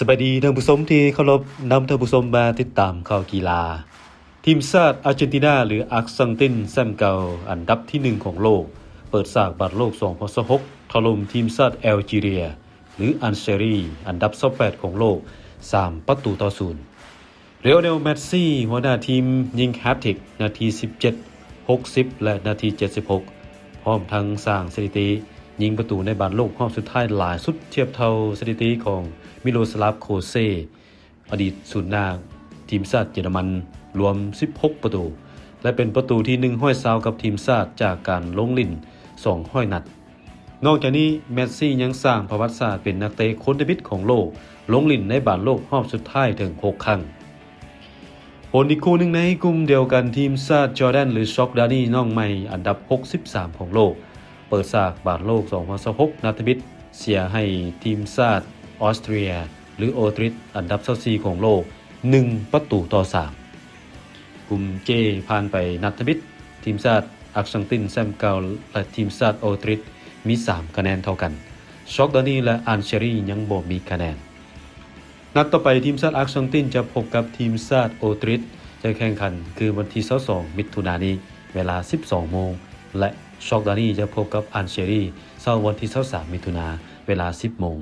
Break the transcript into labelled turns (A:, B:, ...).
A: สวัสดีท่านผู้ชมที่เคารพนำท่านผู้ชมมาติดตามข่าวกีฬาทีมชาติอาร์เจนตินาหรืออาร์เจนตินแชมป์เก่าอันดับที่1ของโลกเปิดฉากบัตรโลก2026ถล่มทีมชาติแอลจีเรียหรืออัลเชรีอันดับ28ของโลก3-0เรอัลเมสซี่หัวหน้าทีมยิงแฮตทริกนาที17 60และนาที76พร้อมทั้งสร้างสถิติยิงประตูในบอลโลกรอบสุดท้ายหลายสุดเทียบเท่าสถิติของมิโลสลาฟโคเซอดีตศูนย์หน้าทีมชาติเยอรมันรวม16ประตูและเป็นประตูที่120กับทีมชาติจากการลงลิ่น200นัดนอกจากนี้เมสซี่ยังสร้างประวัติศาสตร์เป็นนักเตะคนที่สุดของโลกลงลิ่นในบอลโลกรอบสุดท้ายถึง6ครั้งผลอีกคู่หนึ่งในกลุ่มเดียวกันทีมชาติจอร์แดนหรือช็อกดานีน้องใหม่อันดับ63ของโลกเปิดฉากบาดโลก2026นัดมิตรเสียให้ทีมชาติออสเตรียหรือโอตริชอันดับ24ของโลก1-3กลุ่ม J ผ่านไปนัดมิตรทีมชาติอาร์เจนตินแชมป์เก่าและทีมชาติโอตริชมี3คะแนนเท่ากันช็อกดานีและอัลเชรียังบ่มีคะแนนนัดต่อไปทีมชาติอาร์เจนตินจะพบกับทีมชาติโอตริชจะแข่งขันคือวันที่22มิถุนายนนี้เวลา 12 โมงและช็อกดานีจะพบกับอัลเชรีเช้าวันที่23มิถุนายนเวลา 10 โมง